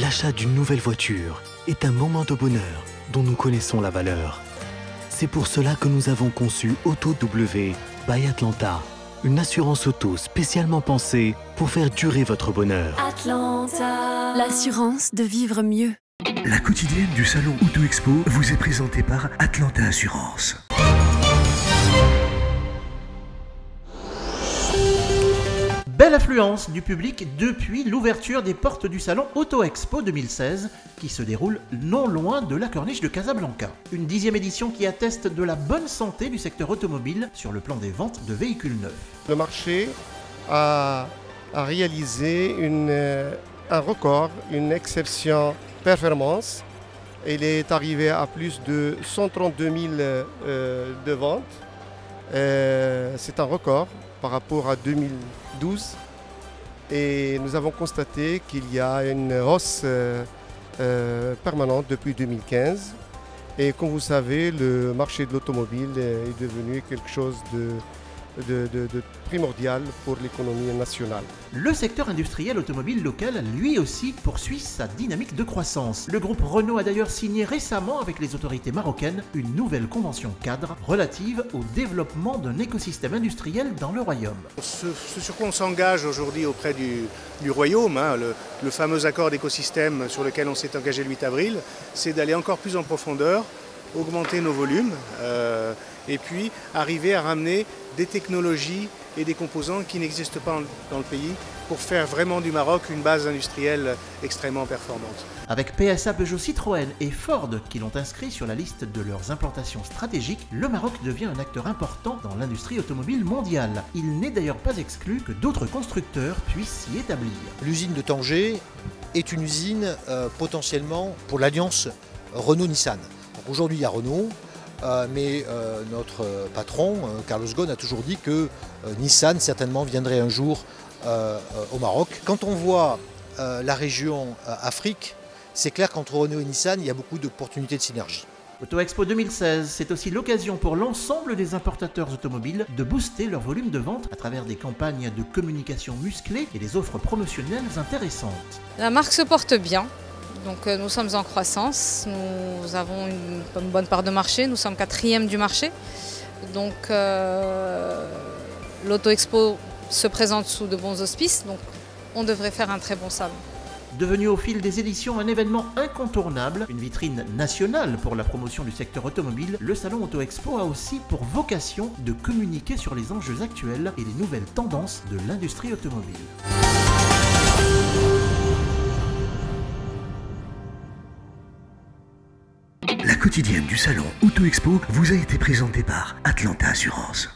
L'achat d'une nouvelle voiture est un moment de bonheur dont nous connaissons la valeur. C'est pour cela que nous avons conçu Auto W by Atlanta, une assurance auto spécialement pensée pour faire durer votre bonheur. Atlanta, l'assurance de vivre mieux. La quotidienne du salon Auto Expo vous est présentée par Atlanta Assurance. Belle affluence du public depuis l'ouverture des portes du salon Auto Expo 2016 qui se déroule non loin de la corniche de Casablanca. Une 10e édition qui atteste de la bonne santé du secteur automobile sur le plan des ventes de véhicules neufs. Le marché a réalisé un record, une exception performance. Il est arrivé à plus de 132 000 de ventes. C'est un record par rapport à 2012 et nous avons constaté qu'il y a une hausse permanente depuis 2015 et comme vous savez, le marché de l'automobile est devenu quelque chose de primordial pour l'économie nationale. Le secteur industriel automobile local, lui aussi, poursuit sa dynamique de croissance. Le groupe Renault a d'ailleurs signé récemment avec les autorités marocaines une nouvelle convention cadre relative au développement d'un écosystème industriel dans le royaume. Ce sur quoi on s'engage aujourd'hui auprès du royaume, le fameux accord d'écosystème sur lequel on s'est engagé le 8 avril, c'est d'aller encore plus en profondeur, augmenter nos volumes et puis arriver à ramener des technologies et des composants qui n'existent pas dans le pays pour faire vraiment du Maroc une base industrielle extrêmement performante. Avec PSA, Peugeot, Citroën et Ford qui l'ont inscrit sur la liste de leurs implantations stratégiques, le Maroc devient un acteur important dans l'industrie automobile mondiale. Il n'est d'ailleurs pas exclu que d'autres constructeurs puissent s'y établir. L'usine de Tanger est une usine potentiellement pour l'alliance Renault-Nissan. Aujourd'hui, il y a Renault, mais notre patron, Carlos Ghosn, a toujours dit que Nissan certainement viendrait un jour au Maroc. Quand on voit la région Afrique, c'est clair qu'entre Renault et Nissan, il y a beaucoup d'opportunités de synergie. Auto Expo 2016, c'est aussi l'occasion pour l'ensemble des importateurs automobiles de booster leur volume de vente à travers des campagnes de communication musclées et des offres promotionnelles intéressantes. La marque se porte bien. Donc nous sommes en croissance, nous avons une bonne part de marché, nous sommes 4e du marché. Donc l'Auto Expo se présente sous de bons auspices, donc on devrait faire un très bon salon. Devenu au fil des éditions un événement incontournable, une vitrine nationale pour la promotion du secteur automobile, le salon Auto Expo a aussi pour vocation de communiquer sur les enjeux actuels et les nouvelles tendances de l'industrie automobile. La quotidienne du salon Auto Expo vous a été présentée par Atlanta Assurance.